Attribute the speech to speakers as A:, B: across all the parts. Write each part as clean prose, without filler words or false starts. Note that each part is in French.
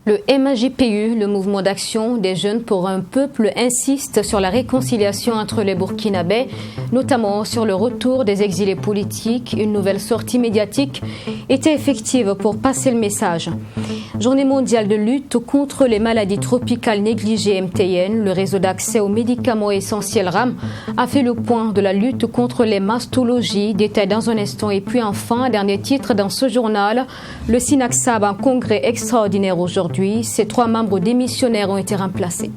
A: Le MAJPU, le mouvement d'action des jeunes pour un peuple, insiste sur la réconciliation entre les Burkinabés, notamment sur le retour des exilés politiques. Une nouvelle sortie médiatique était effective pour passer le message. Journée mondiale de lutte contre les maladies tropicales négligées MTN, le réseau d'accès aux médicaments essentiels RAM a fait le point de la lutte contre les mastologies. Détail dans un instant. Et puis enfin, dernier titre dans ce journal, le SINACSAB, un congrès extraordinaire aujourd'hui. Ces 3 membres démissionnaires ont été remplacés.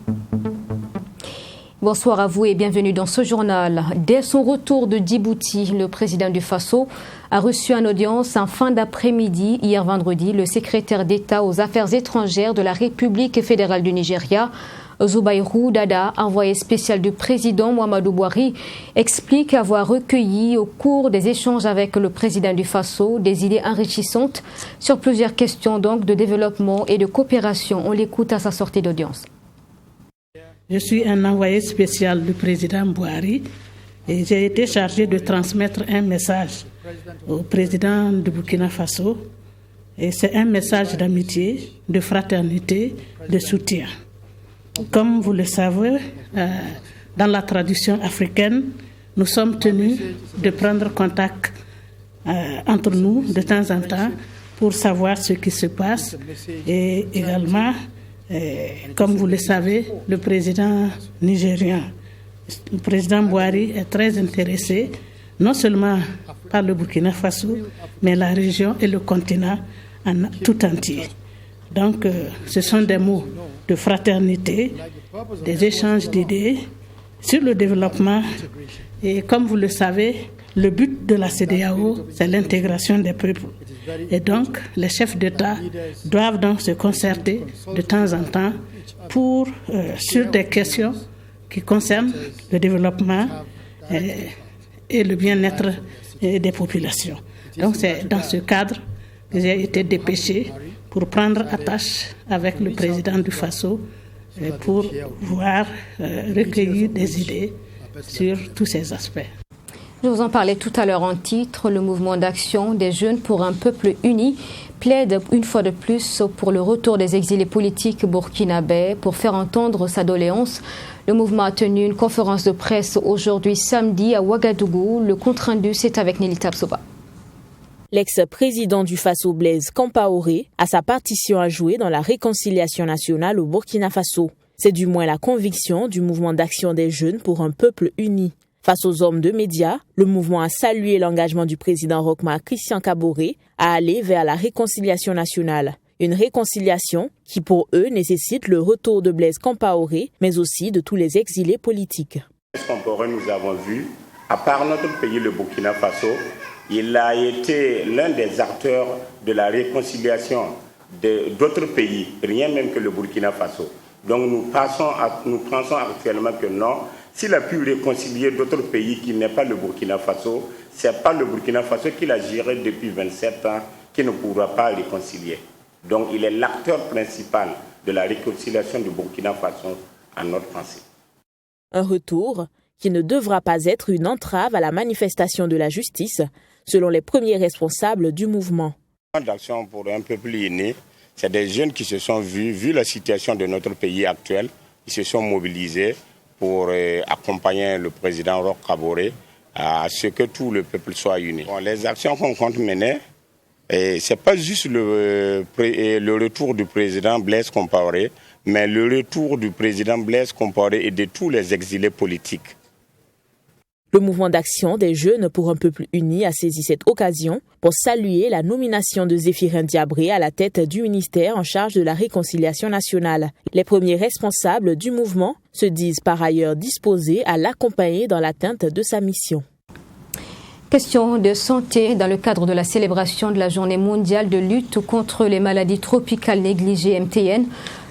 A: Bonsoir à vous et bienvenue dans ce journal. Dès son retour de Djibouti, le président du Faso a reçu en audience en fin d'après-midi, hier vendredi, le secrétaire d'État aux Affaires étrangères de la République fédérale du Nigeria, Zubairu Dada, envoyé spécial du président Muhammadu Buhari, explique avoir recueilli au cours des échanges avec le président du Faso des idées enrichissantes sur plusieurs questions donc de développement et de coopération. On l'écoute à sa sortie d'audience.
B: Je suis un envoyé spécial du président Buhari et j'ai été chargé de transmettre un message au président du Burkina Faso. Et c'est un message d'amitié, de fraternité, de soutien. Comme vous le savez, dans la tradition africaine, nous sommes tenus de prendre contact entre nous de temps en temps pour savoir ce qui se passe. Et également, comme vous le savez, le président nigérien, le président Buhari est très intéressé, non seulement par le Burkina Faso, mais la région et le continent tout entier. Donc, ce sont des mots de fraternité, des échanges d'idées sur le développement. Et comme vous le savez, le but de la CEDEAO, c'est l'intégration des peuples. Et donc, les chefs d'État doivent donc se concerter de temps en temps sur des questions qui concernent le développement et le bien-être des populations. Donc, c'est dans ce cadre que j'ai été dépêché pour prendre attache avec le président du Faso pour voir recueillir des idées sur tous ces aspects.
A: Je vous en parlais tout à l'heure en titre. Le mouvement d'action des jeunes pour un peuple uni plaide une fois de plus pour le retour des exilés politiques burkinabés. Pour faire entendre sa doléance, le mouvement a tenu une conférence de presse aujourd'hui samedi à Ouagadougou. Le compte-rendu, c'est avec Nelly Tabsoba.
C: L'ex-président du Faso, Blaise Compaoré, a sa partition à jouer dans la réconciliation nationale au Burkina Faso. C'est du moins la conviction du mouvement d'action des jeunes pour un peuple uni. Face aux hommes de médias, le mouvement a salué l'engagement du président Roch-Marc Christian Kaboré à aller vers la réconciliation nationale. Une réconciliation qui, pour eux, nécessite le retour de Blaise Compaoré, mais aussi de tous les exilés politiques.
D: Blaise Compaoré, nous avons vu, à part notre pays, le Burkina Faso, il a été l'un des acteurs de la réconciliation d'autres pays, rien même que le Burkina Faso. Donc nous pensons actuellement que non, s'il a pu réconcilier d'autres pays qui n'est pas le Burkina Faso, ce n'est pas le Burkina Faso qui l'a géré depuis 27 ans qui ne pourra pas réconcilier. Donc il est l'acteur principal de la réconciliation du Burkina Faso à notre pensée.
C: Un retour qui ne devra pas être une entrave à la manifestation de la justice, selon les premiers responsables du mouvement.
D: D'action pour un peuple uni, c'est des jeunes qui se sont vu la situation de notre pays actuel, ils se sont mobilisés pour accompagner le président Roch Kaboré à ce que tout le peuple soit uni. Bon, les actions qu'on compte mener, ce n'est pas juste le retour du président Blaise Compaoré, mais le retour du président Blaise Compaoré et de tous les exilés politiques.
C: Le mouvement d'action des jeunes pour un peuple uni a saisi cette occasion pour saluer la nomination de Zéphirin Diabré à la tête du ministère en charge de la réconciliation nationale. Les premiers responsables du mouvement se disent par ailleurs disposés à l'accompagner dans l'atteinte de sa mission.
A: Question de santé dans le cadre de la célébration de la Journée mondiale de lutte contre les maladies tropicales négligées MTN.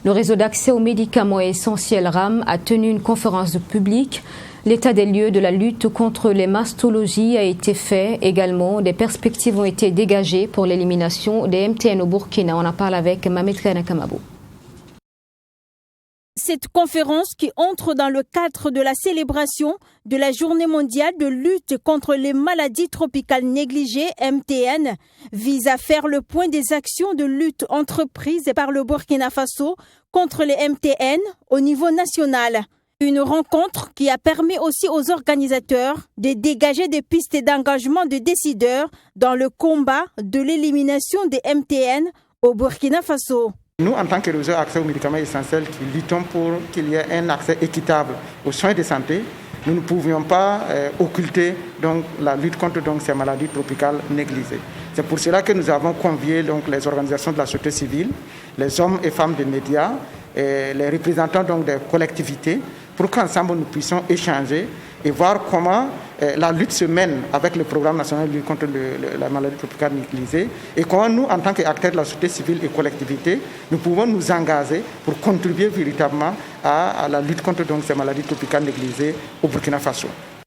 A: Le réseau d'accès aux médicaments essentiels RAM a tenu une conférence publique. L'état des lieux de la lutte contre les mastologies a été fait également. Des perspectives ont été dégagées pour l'élimination des MTN au Burkina. On en parle avec Mametra Nakamabou.
E: Cette conférence, qui entre dans le cadre de la célébration de la Journée mondiale de lutte contre les maladies tropicales négligées, MTN, vise à faire le point des actions de lutte entreprises par le Burkina Faso contre les MTN au niveau national. Une rencontre qui a permis aussi aux organisateurs de dégager des pistes d'engagement de décideurs dans le combat de l'élimination des MTN au Burkina Faso.
F: Nous, en tant que réseau accès aux médicaments essentiels, qui luttons pour qu'il y ait un accès équitable aux soins de santé, nous ne pouvions pas occulter donc, la lutte contre ces maladies tropicales négligées. C'est pour cela que nous avons convié donc, les organisations de la société civile, les hommes et femmes des médias, et les représentants donc, des collectivités, pour qu'ensemble nous puissions échanger et voir comment la lutte se mène avec le programme national de lutte contre la maladie tropicale négligée et comment nous, en tant qu'acteurs de la société civile et collectivités, nous pouvons nous engager pour contribuer véritablement à la lutte contre ces maladies tropicales négligées au Burkina Faso.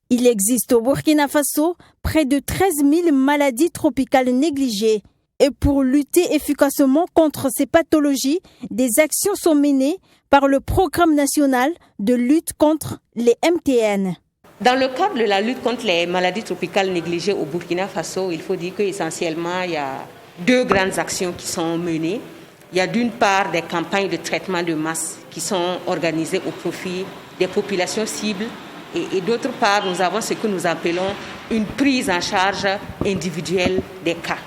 E: Il existe au Burkina Faso près de 13 000 maladies tropicales négligées. Et pour lutter efficacement contre ces pathologies, des actions sont menées par le Programme national de lutte contre les MTN.
G: Dans le cadre de la lutte contre les maladies tropicales négligées au Burkina Faso, il faut dire qu'essentiellement, il y a deux grandes actions qui sont menées. Il y a d'une part des campagnes de traitement de masse qui sont organisées au profit des populations cibles et d'autre part, nous avons ce que nous appelons une prise en charge individuelle des cas.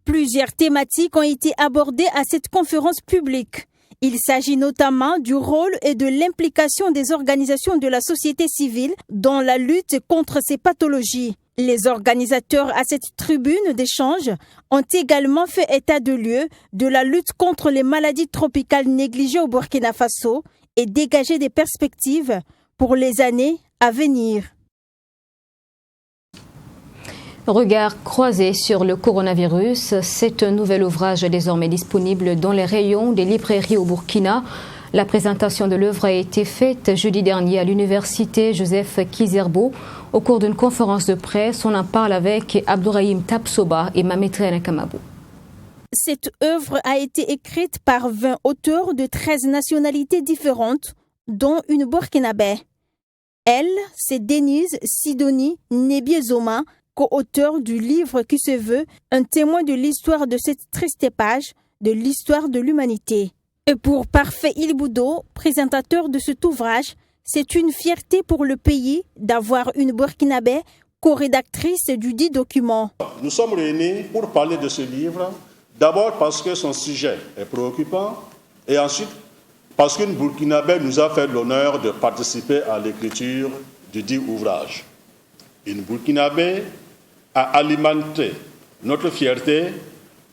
E: Plusieurs thématiques ont été abordées à cette conférence publique. Il s'agit notamment du rôle et de l'implication des organisations de la société civile dans la lutte contre ces pathologies. Les organisateurs à cette tribune d'échange ont également fait état de lieu de la lutte contre les maladies tropicales négligées au Burkina Faso et dégagé des perspectives pour les années à venir.
A: Regard croisé sur le coronavirus, c'est un nouvel ouvrage désormais disponible dans les rayons des librairies au Burkina. La présentation de l'œuvre a été faite jeudi dernier à l'université Joseph Kizerbo au cours d'une conférence de presse. On en parle avec Abdourahim Tapsoba et Mametra Nakamabou.
E: Cette œuvre a été écrite par 20 auteurs de 13 nationalités différentes, dont une burkinabé. Elle, c'est Denise Sidoni Nebiezoma, co-auteur du livre qui se veut un témoin de l'histoire de cette triste page de l'histoire de l'humanité. Et pour Parfait Ilboudo, présentateur de cet ouvrage, c'est une fierté pour le pays d'avoir une burkinabé co-rédactrice du dit document.
H: Nous sommes réunis pour parler de ce livre, d'abord parce que son sujet est préoccupant et ensuite parce qu'une burkinabé nous a fait l'honneur de participer à l'écriture du dit ouvrage. Une burkinabé a alimenté notre fierté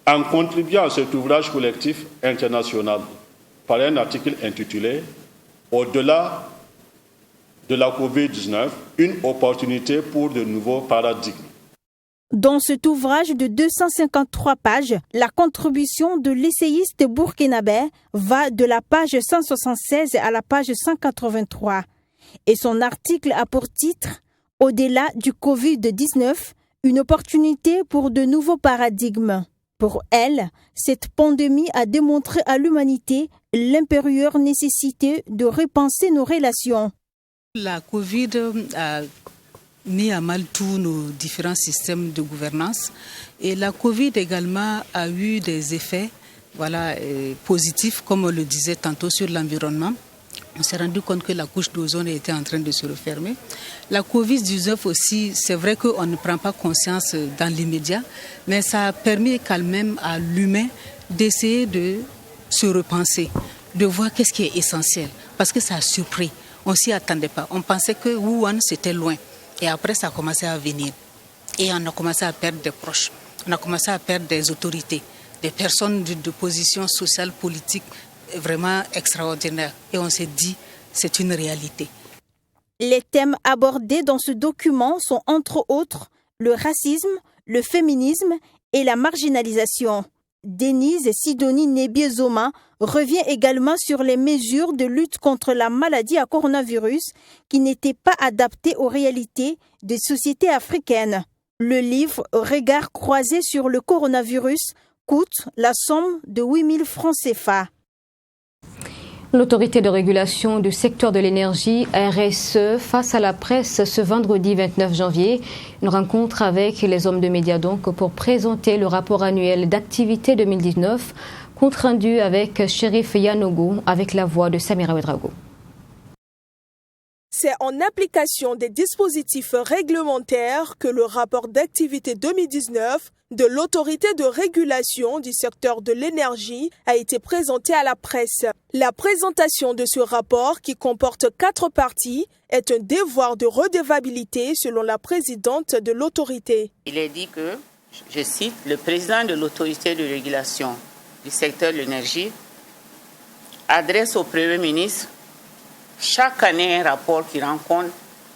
H: en contribuant à cet ouvrage collectif international par un article intitulé « Au-delà de la COVID-19, une opportunité pour de nouveaux paradigmes ».
E: Dans cet ouvrage de 253 pages, la contribution de l'essayiste burkinabé va de la page 176 à la page 183. Et son article a pour titre « Au-delà du Covid-19, une opportunité pour de nouveaux paradigmes ». Pour elle, cette pandémie a démontré à l'humanité l'impérieuse nécessité de repenser nos relations.
I: La Covid a mis à mal tous nos différents systèmes de gouvernance et la Covid également a eu des effets positifs, comme on le disait tantôt, sur l'environnement. On s'est rendu compte que la couche d'ozone était en train de se refermer. La Covid-19 aussi, c'est vrai qu'on ne prend pas conscience dans l'immédiat, mais ça a permis quand même à l'humain d'essayer de se repenser, de voir qu'est-ce qui est essentiel, parce que ça a surpris. On ne s'y attendait pas. On pensait que Wuhan, c'était loin. Et après, ça a commencé à venir. Et on a commencé à perdre des proches. On a commencé à perdre des autorités, des personnes de position sociale, politique, vraiment extraordinaire. Et on s'est dit, c'est une réalité.
E: Les thèmes abordés dans ce document sont entre autres le racisme, le féminisme et la marginalisation. Denise Sidonie Nebiezoma revient également sur les mesures de lutte contre la maladie à coronavirus qui n'étaient pas adaptées aux réalités des sociétés africaines. Le livre « Regard croisé sur le coronavirus » coûte la somme de 8 000 francs CFA.
A: L'autorité de régulation du secteur de l'énergie, RSE, face à la presse ce vendredi 29 janvier. Une rencontre avec les hommes de médias donc pour présenter le rapport annuel d'activité 2019, compte rendu avec Chérif Yanogo avec la voix de Samira Ouedraogo.
J: C'est en application des dispositifs réglementaires que le rapport d'activité 2019 de l'autorité de régulation du secteur de l'énergie a été présenté à la presse. La présentation de ce rapport, qui comporte 4 parties, est un devoir de redevabilité selon la présidente de l'autorité.
K: Il est dit que, je cite, le président de l'autorité de régulation du secteur de l'énergie adresse au Premier ministre chaque année un rapport qui rend compte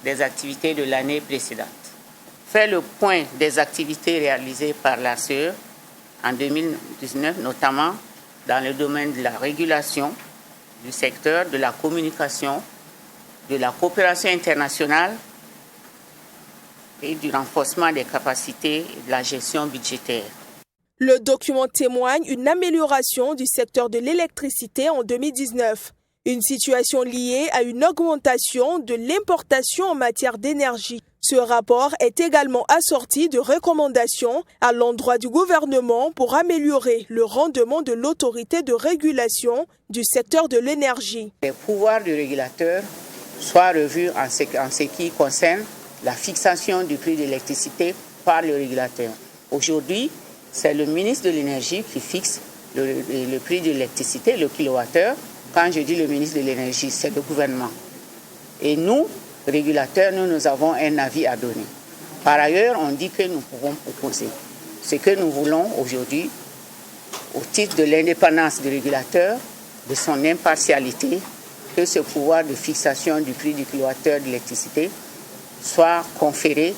K: des activités de l'année précédente. Fait le point des activités réalisées par l'ACE en 2019, notamment dans le domaine de la régulation du secteur, de la communication, de la coopération internationale et du renforcement des capacités et de la gestion budgétaire.
J: Le document témoigne une amélioration du secteur de l'électricité en 2019. Une situation liée à une augmentation de l'importation en matière d'énergie. Ce rapport est également assorti de recommandations à l'endroit du gouvernement pour améliorer le rendement de l'autorité de régulation du secteur de l'énergie.
K: Les pouvoirs du régulateur soient revus en ce qui concerne la fixation du prix de l'électricité par le régulateur. Aujourd'hui, c'est le ministre de l'Énergie qui fixe le prix de l'électricité, le kilowattheure. Quand je dis le ministre de l'Énergie, c'est le gouvernement. Et nous, régulateurs, nous avons un avis à donner. Par ailleurs, on dit que nous pouvons proposer. Ce que nous voulons aujourd'hui, au titre de l'indépendance du régulateur, de son impartialité, que ce pouvoir de fixation du prix du kilowattheure d'électricité soit conféré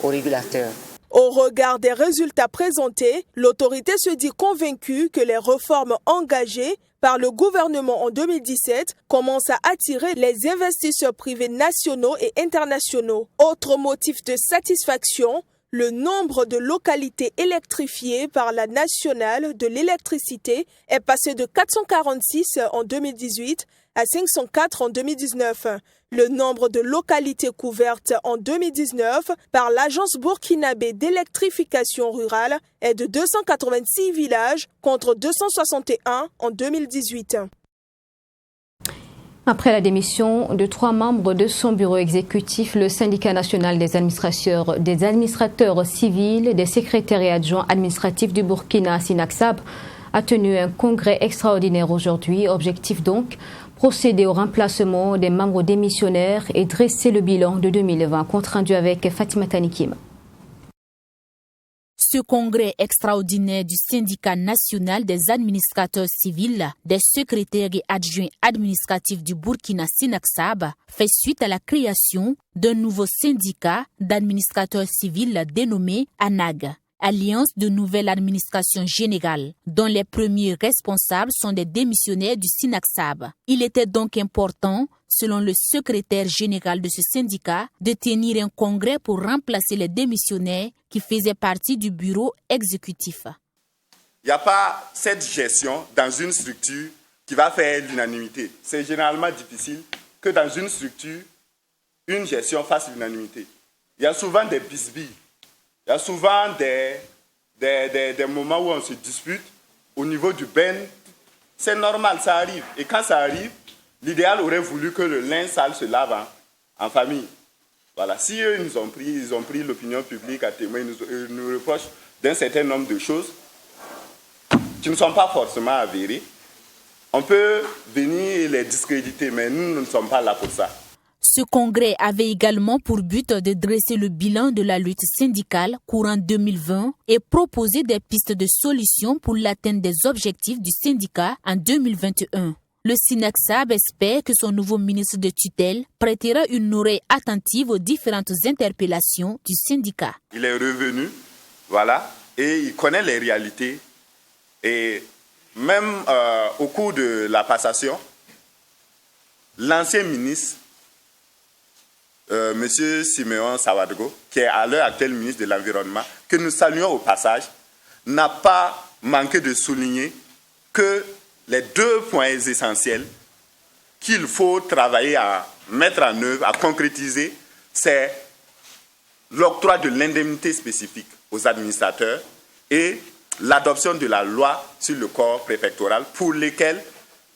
K: au régulateur.
J: Au regard des résultats présentés, l'autorité se dit convaincue que les réformes engagées par le gouvernement en 2017 commencent à attirer les investisseurs privés nationaux et internationaux. Autre motif de satisfaction, le nombre de localités électrifiées par la Nationale de l'électricité est passé de 446 en 2018 à 504 en 2019. Le nombre de localités couvertes en 2019 par l'Agence burkinabé d'électrification rurale est de 286 villages contre 261 en 2018.
A: Après la démission de 3 membres de son bureau exécutif, le syndicat national des administrateurs civils, des secrétaires et adjoints administratifs du Burkina, Sinaksab, a tenu un congrès extraordinaire aujourd'hui. Objectif donc, procéder au remplacement des membres démissionnaires et dresser le bilan de 2020. Compte rendu avec Fatima Tanikim.
C: Ce congrès extraordinaire du syndicat national des administrateurs civils, des secrétaires et adjoints administratifs du Burkina Sinaksab fait suite à la création d'un nouveau syndicat d'administrateurs civils dénommé ANAG, Alliance de Nouvelle Administration Générale, dont les premiers responsables sont des démissionnaires du Sinaksab. Il était donc important, selon le secrétaire général de ce syndicat, de tenir un congrès pour remplacer les démissionnaires qui faisaient partie du bureau exécutif.
L: Il n'y a pas cette gestion dans une structure qui va faire l'unanimité. C'est généralement difficile que dans une structure, une gestion fasse l'unanimité. Il y a souvent des bisbilles. Il y a souvent des moments où on se dispute au niveau du Ben. C'est normal, ça arrive. Et quand ça arrive, l'idéal aurait voulu que le linge sale se lave en famille. Voilà. Si eux ils ont pris l'opinion publique à témoin, ils nous reprochent d'un certain nombre de choses qui ne sont pas forcément avérées. On peut venir les discréditer, mais nous ne sommes pas là pour ça.
C: Ce congrès avait également pour but de dresser le bilan de la lutte syndicale courant 2020 et proposer des pistes de solutions pour l'atteinte des objectifs du syndicat en 2021. Le Sinaksab espère que son nouveau ministre de tutelle prêtera une oreille attentive aux différentes interpellations du syndicat.
L: Il est revenu, voilà, et il connaît les réalités Et même au cours de la passation, l'ancien ministre, M. Siméon Sawadgo, qui est à l'heure actuelle ministre de l'Environnement, que nous saluons au passage, n'a pas manqué de souligner que les 2 points essentiels qu'il faut travailler à mettre en œuvre, à concrétiser, c'est l'octroi de l'indemnité spécifique aux administrateurs et l'adoption de la loi sur le corps préfectoral pour lesquelles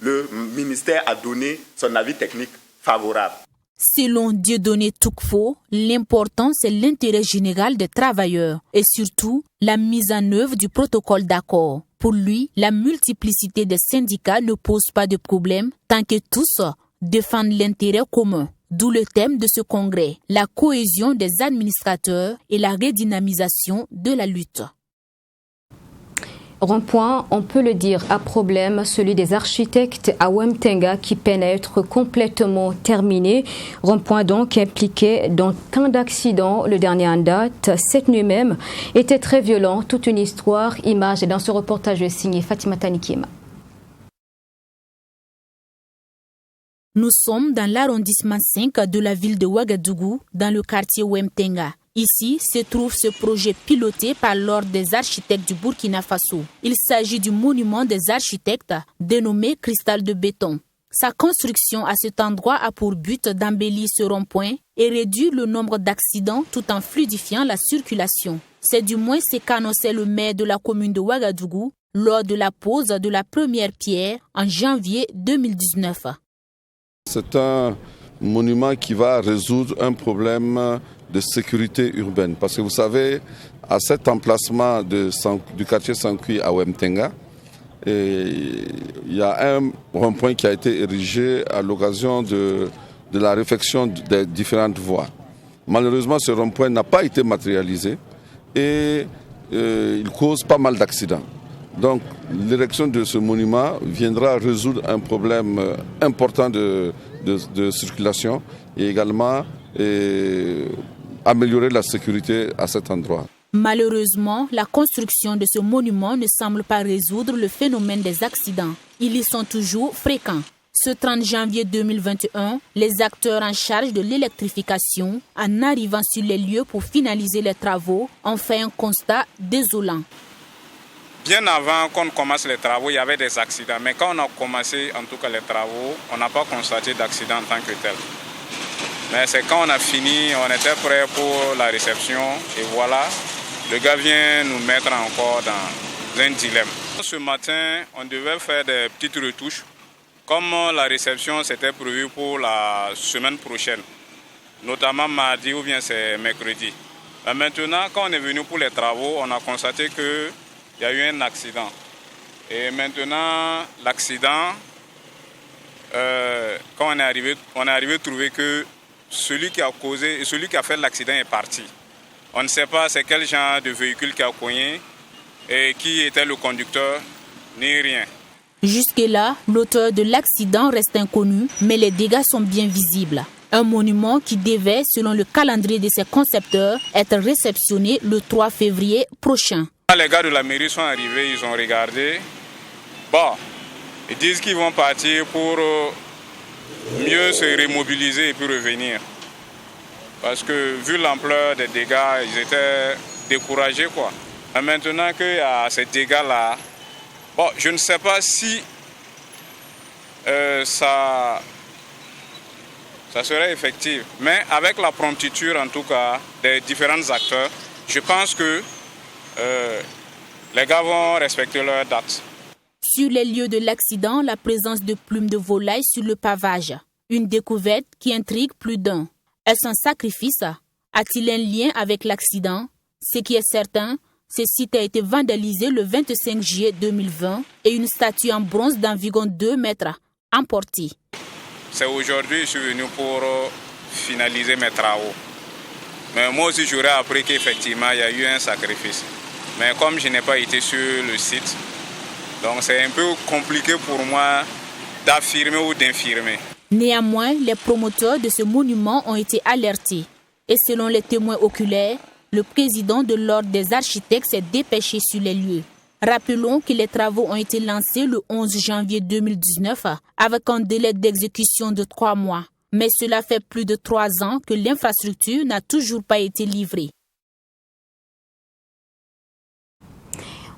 L: le ministère a donné son avis technique favorable.
C: Selon Dieudonné Toukfo, l'important c'est l'intérêt général des travailleurs et surtout la mise en œuvre du protocole d'accord. Pour lui, la multiplicité des syndicats ne pose pas de problème tant que tous défendent l'intérêt commun. D'où le thème de ce congrès, la cohésion des administrateurs et la redynamisation de la lutte.
A: Rond-point, on peut le dire, à problème, celui des architectes à Wemtenga qui peine à être complètement terminé. Rond-point donc impliqué dans tant d'accidents. Le dernier en date, cette nuit même, était très violent. Toute une histoire, image dans ce reportage signé Fatima Tanikima.
C: Nous sommes dans l'arrondissement 5 de la ville de Ouagadougou, dans le quartier Wemtenga. Ici se trouve ce projet piloté par l'Ordre des architectes du Burkina Faso. Il s'agit du monument des architectes dénommé Cristal de béton. Sa construction à cet endroit a pour but d'embellir ce rond-point et réduire le nombre d'accidents tout en fluidifiant la circulation. C'est du moins ce qu'annonçait le maire de la commune de Ouagadougou lors de la pose de la première pierre en janvier 2019.
M: C'est un monument qui va résoudre un problème de sécurité urbaine. Parce que vous savez, à cet emplacement du quartier Sankui à Wemtenga, il y a un rond-point qui a été érigé à l'occasion de la réfection des différentes voies. Malheureusement, ce rond-point n'a pas été matérialisé et il cause pas mal d'accidents. Donc, l'érection de ce monument viendra résoudre un problème important de circulation et également améliorer la sécurité à cet endroit.
C: Malheureusement, la construction de ce monument ne semble pas résoudre le phénomène des accidents. Ils y sont toujours fréquents. Ce 30 janvier 2021, les acteurs en charge de l'électrification, en arrivant sur les lieux pour finaliser les travaux, ont fait un constat désolant.
N: Bien avant qu'on commence les travaux, il y avait des accidents. Mais quand on a commencé en tout cas les travaux, on n'a pas constaté d'accident en tant que tel. Mais c'est quand on a fini, on était prêt pour la réception et voilà, le gars vient nous mettre encore dans un dilemme. Ce matin, on devait faire des petites retouches. Comme la réception c'était prévu pour la semaine prochaine, notamment mardi ou bien c'est mercredi. Mais maintenant, quand on est venu pour les travaux, on a constaté qu'il y a eu un accident. Et maintenant, l'accident, quand on est arrivé à trouver que celui qui a causé et celui qui a fait l'accident est parti. On ne sait pas c'est quel genre de véhicule qui a cogné et qui était le conducteur, ni rien.
C: Jusque-là, l'auteur de l'accident reste inconnu, mais les dégâts sont bien visibles. Un monument qui devait, selon le calendrier de ses concepteurs, être réceptionné le 3 février prochain.
N: Les gars de la mairie sont arrivés, ils ont regardé. Bon, ils disent qu'ils vont partir pour mieux se remobiliser et puis revenir. Parce que vu l'ampleur des dégâts, ils étaient découragés, quoi. Et maintenant qu'il y a ces dégâts-là, bon, je ne sais pas si ça serait effectif. Mais avec la promptitude, en tout cas, des différents acteurs, je pense que les gars vont respecter leur date.
C: Sur les lieux de l'accident, la présence de plumes de volaille sur le pavage. Une découverte qui intrigue plus d'un. Est-ce un sacrifice? A-t-il un lien avec l'accident? Ce qui est certain, ce site a été vandalisé le 25 juillet 2020 et une statue en bronze d'environ 2 mètres emportée.
N: C'est aujourd'hui que je suis venu pour finaliser mes travaux. Mais moi aussi, j'aurais appris qu'effectivement, il y a eu un sacrifice. Mais comme je n'ai pas été sur le site, donc c'est un peu compliqué pour moi d'affirmer ou d'infirmer.
C: Néanmoins, les promoteurs de ce monument ont été alertés. Et selon les témoins oculaires, le président de l'Ordre des architectes s'est dépêché sur les lieux. Rappelons que les travaux ont été lancés le 11 janvier 2019 avec un délai d'exécution de 3 mois. Mais cela fait plus de 3 ans que l'infrastructure n'a toujours pas été livrée.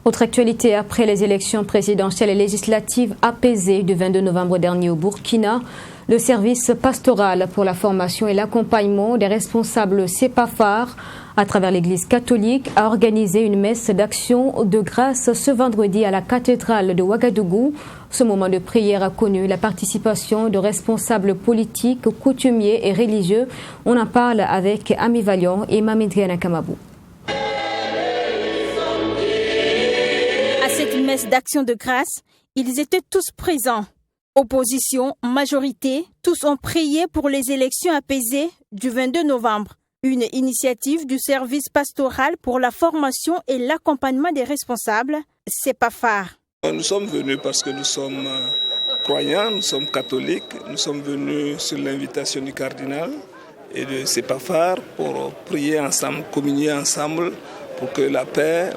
A: Autre actualité, après les élections présidentielles et législatives apaisées du 22 novembre dernier au Burkina, le service pastoral pour la formation et l'accompagnement des responsables CEPAFAR à travers l'Église catholique a organisé une messe d'action de grâce ce vendredi à la cathédrale de Ouagadougou. Ce moment de prière a connu la participation de responsables politiques, coutumiers et religieux. On en parle avec Ami Valion et Mamidriana Kamabou.
E: À cette messe d'action de grâce, ils étaient tous présents. Opposition, majorité, tous ont prié pour les élections apaisées du 22 novembre. Une initiative du service pastoral pour la formation et l'accompagnement des responsables, CEPAFAR.
O: Nous sommes venus parce que nous sommes croyants, nous sommes catholiques. Nous sommes venus sur l'invitation du cardinal et de CEPAFAR pour prier ensemble, communier ensemble pour que la paix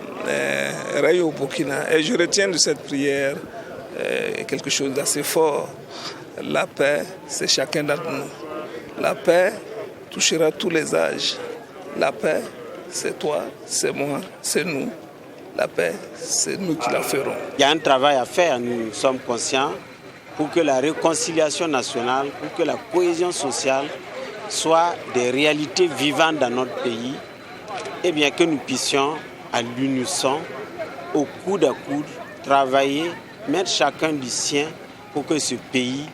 O: règne au Burkina. Et je retiens de cette prière quelque chose d'assez fort. La paix, c'est chacun d'entre nous. La paix touchera tous les âges. La paix, c'est toi, c'est moi, c'est nous. La paix, c'est nous qui la ferons.
P: Il y a un travail à faire, nous sommes conscients, pour que la réconciliation nationale, pour que la cohésion sociale soit des réalités vivantes dans notre pays, et bien que nous puissions, à l'unisson, au coude à coude, travailler, mettre chacun du sien pour que ce pays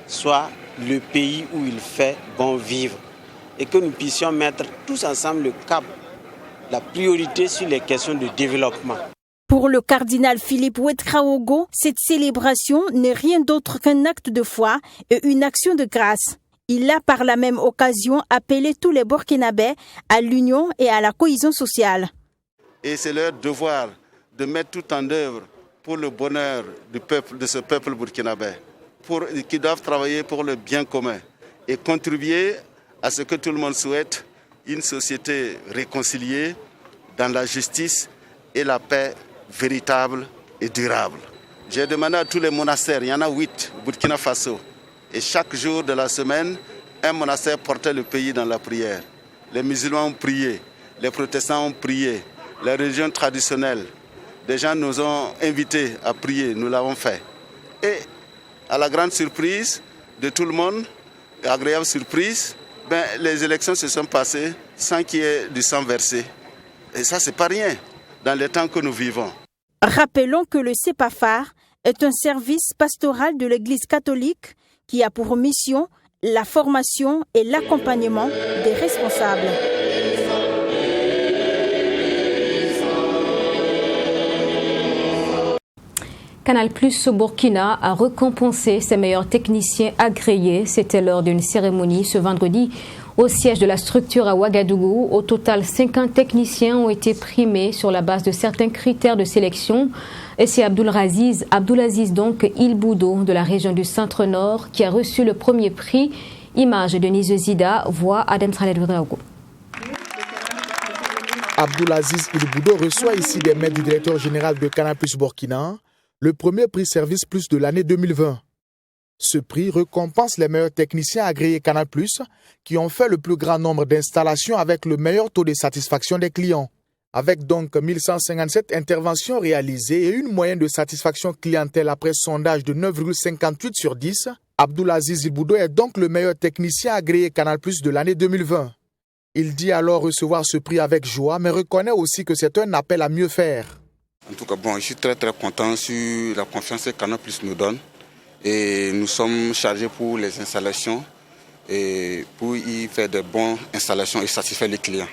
P: soit le pays où il fait bon vivre et que nous puissions mettre tous ensemble le cap, la priorité sur les questions de développement.
E: Pour le cardinal Philippe Ouedraogo, cette célébration n'est rien d'autre qu'un acte de foi et une action de grâce. Il a par la même occasion appelé tous les Burkinabés à l'union et à la cohésion sociale.
Q: Et c'est leur devoir de mettre tout en œuvre pour le bonheur du peuple, de ce peuple burkinabé, qui doivent travailler pour le bien commun et contribuer à ce que tout le monde souhaite, une société réconciliée dans la justice et la paix véritable et durable. J'ai demandé à tous les monastères, il y en a 8 au Burkina Faso, et chaque jour de la semaine, un monastère portait le pays dans la prière. Les musulmans ont prié, les protestants ont prié, les religions traditionnelles. Des gens nous ont invités à prier, nous l'avons fait. Et à la grande surprise de tout le monde, agréable surprise, les élections se sont passées sans qu'il y ait du sang versé. Et ça, c'est pas rien dans les temps que nous vivons.
E: Rappelons que le CEPAFAR est un service pastoral de l'Église catholique qui a pour mission la formation et l'accompagnement des responsables.
A: Canal+ Burkina a récompensé ses meilleurs techniciens agréés. C'était lors d'une cérémonie ce vendredi au siège de la structure à Ouagadougou. Au total, 50 techniciens ont été primés sur la base de certains critères de sélection. Et c'est Abdulaziz donc Ilboudo de la région du Centre-Nord qui a reçu le premier prix. Image de Nise Zida, voix Adam Traledoudraogo.
R: Abdulaziz Ilboudo reçoit ici des mains du directeur général de Canal+ Burkina le premier prix Service Plus de l'année 2020. Ce prix récompense les meilleurs techniciens agréés Canal+, qui ont fait le plus grand nombre d'installations avec le meilleur taux de satisfaction des clients. Avec donc 1157 interventions réalisées et une moyenne de satisfaction clientèle après sondage de 9,58 sur 10, Abdulaziz Ilboudo est donc le meilleur technicien agréé Canal+ de l'année 2020. Il dit alors recevoir ce prix avec joie, mais reconnaît aussi que c'est un appel à mieux faire.
S: En tout cas, je suis très content sur la confiance que Canal+ nous donne. Et nous sommes chargés pour les installations et pour y faire de bonnes installations et satisfaire les clients.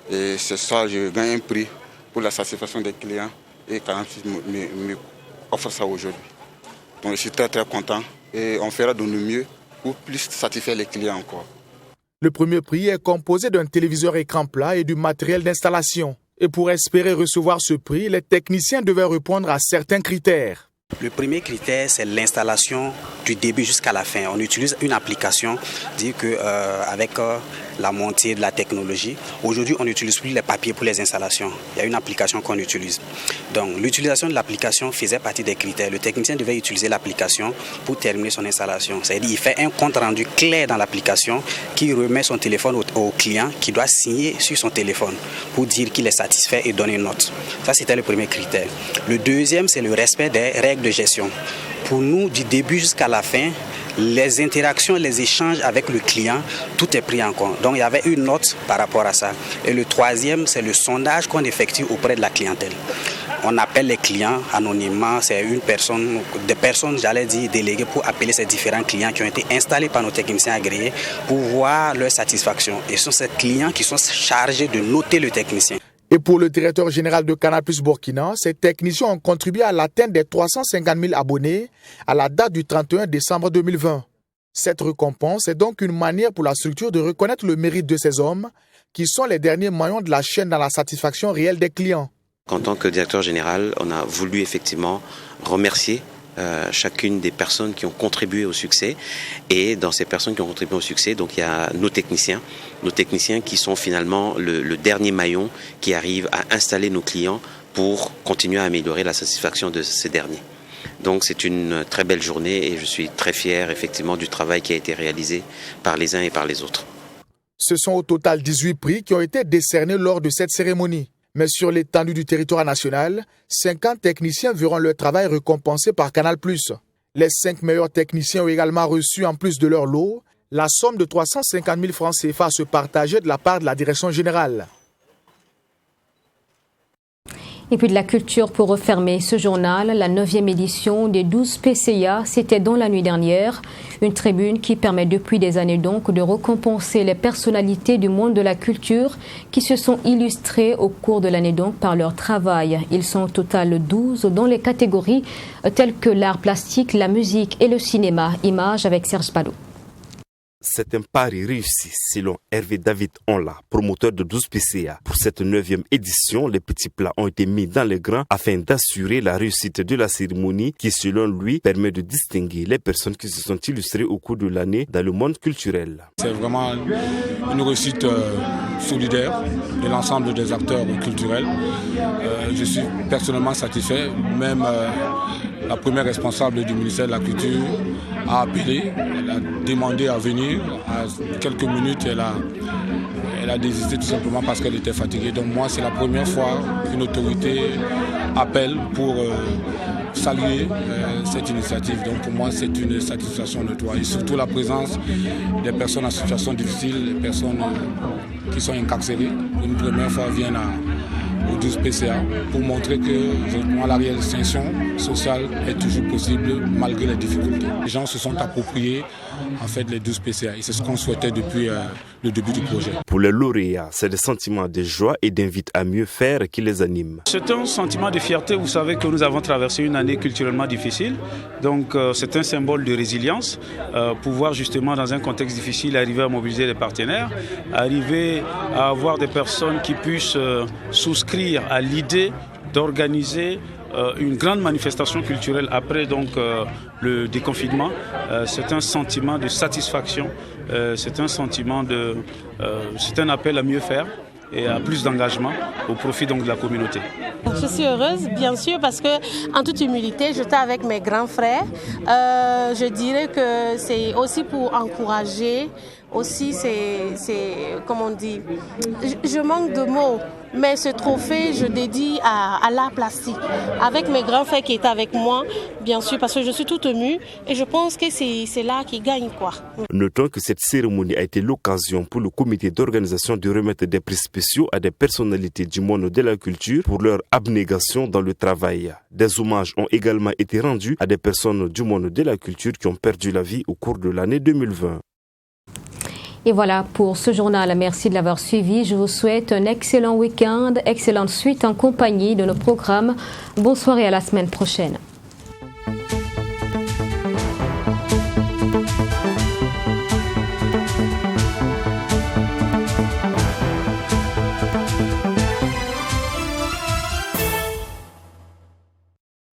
S: Et ce soir, je gagne un prix pour la satisfaction des clients et Canal+ me offre ça aujourd'hui. Donc je suis très content et on fera de nos mieux pour plus satisfaire les clients encore.
R: Le premier prix est composé d'un téléviseur écran plat et du matériel d'installation. Et pour espérer recevoir ce prix, les techniciens devaient répondre à certains critères.
T: Le premier critère, c'est l'installation du début jusqu'à la fin. On utilise une application, dire que avec la montée de la technologie, aujourd'hui on n'utilise plus les papiers pour les installations. Il y a une application qu'on utilise. Donc l'utilisation de l'application faisait partie des critères. Le technicien devait utiliser l'application pour terminer son installation. C'est-à-dire qu'il fait un compte rendu clair dans l'application qui remet son téléphone au client qui doit signer sur son téléphone pour dire qu'il est satisfait et donner une note. Ça, c'était le premier critère. Le deuxième, c'est le respect des règles de gestion. Pour nous, du début jusqu'à la fin, les interactions, les échanges avec le client, tout est pris en compte. Donc il y avait une note par rapport à ça. Et le troisième, c'est le sondage qu'on effectue auprès de la clientèle. On appelle les clients anonymement, c'est des personnes, j'allais dire, déléguées pour appeler ces différents clients qui ont été installés par nos techniciens agréés pour voir leur satisfaction. Et ce sont ces clients qui sont chargés de noter le technicien.
R: Et pour le directeur général de Canal+ Burkina, ces techniciens ont contribué à l'atteinte des 350 000 abonnés à la date du 31 décembre 2020. Cette récompense est donc une manière pour la structure de reconnaître le mérite de ces hommes qui sont les derniers maillons de la chaîne dans la satisfaction réelle des clients.
U: En tant que directeur général, on a voulu effectivement remercier chacune des personnes qui ont contribué au succès. Et dans ces personnes qui ont contribué au succès, donc il y a nos techniciens qui sont finalement le dernier maillon qui arrive à installer nos clients pour continuer à améliorer la satisfaction de ces derniers. Donc c'est une très belle journée et je suis très fier effectivement du travail qui a été réalisé par les uns et par les autres.
R: Ce sont au total 18 prix qui ont été décernés lors de cette cérémonie. Mais sur l'étendue du territoire national, 50 techniciens verront leur travail récompensé par Canal+. Les 5 meilleurs techniciens ont également reçu, en plus de leur lot, la somme de 350 000 francs CFA à se partager de la part de la direction générale.
A: Et puis de la culture pour refermer ce journal, la 9e édition des 12 PCA, c'était dans la nuit dernière. Une tribune qui permet depuis des années donc de récompenser les personnalités du monde de la culture qui se sont illustrées au cours de l'année donc par leur travail. Ils sont au total 12 dans les catégories telles que l'art plastique, la musique et le cinéma. Images avec Serge Palou.
V: C'est un pari réussi, selon Hervé David Onla, promoteur de 12 PCA. Pour cette 9e édition, les petits plats ont été mis dans les grains afin d'assurer la réussite de la cérémonie qui, selon lui, permet de distinguer les personnes qui se sont illustrées au cours de l'année dans le monde culturel.
W: C'est vraiment une réussite solidaire de l'ensemble des acteurs culturels. Je suis personnellement satisfait, même la première responsable du ministère de la Culture a appelé, elle a demandé à venir. À quelques minutes, elle a désisté tout simplement parce qu'elle était fatiguée. Donc moi, c'est la première fois qu'une autorité appelle pour saluer cette initiative. Donc pour moi, c'est une satisfaction notoire. Et surtout la présence des personnes en situation difficile, des personnes qui sont incarcérées. Une première fois viennent aux 12 PCA pour montrer que la réalisation sociale est toujours possible malgré les difficultés. Les gens se sont appropriés en fait les 12 PCA et c'est ce qu'on souhaitait depuis le début du projet.
V: Pour les lauréats, c'est des sentiments de joie et d'invite à mieux faire qui les animent.
X: C'est un sentiment de fierté. Vous savez que nous avons traversé une année culturellement difficile, donc c'est un symbole de résilience. Pouvoir justement dans un contexte difficile arriver à mobiliser les partenaires, arriver à avoir des personnes qui puissent souscrire à l'idée d'organiser une grande manifestation culturelle après donc le déconfinement. C'est un sentiment de satisfaction, c'est un sentiment c'est un appel à mieux faire et à plus d'engagement au profit donc de la communauté.
Y: Je suis heureuse, bien sûr, parce que en toute humilité, j'étais avec mes grands frères. Je dirais que c'est aussi pour encourager. Aussi, c'est comme on dit, je manque de mots, mais ce trophée, je dédie à l'art plastique. Avec mes grands frères qui étaient avec moi, bien sûr, parce que je suis toute émue et je pense que c'est l'art qui gagne, quoi.
V: Notons que cette cérémonie a été l'occasion pour le comité d'organisation de remettre des prix spéciaux à des personnalités du monde de la culture pour leur abnégation dans le travail. Des hommages ont également été rendus à des personnes du monde de la culture qui ont perdu la vie au cours de l'année 2020.
A: Et voilà pour ce journal. Merci de l'avoir suivi. Je vous souhaite un excellent week-end, excellente suite en compagnie de nos programmes. Bonsoir et à la semaine prochaine.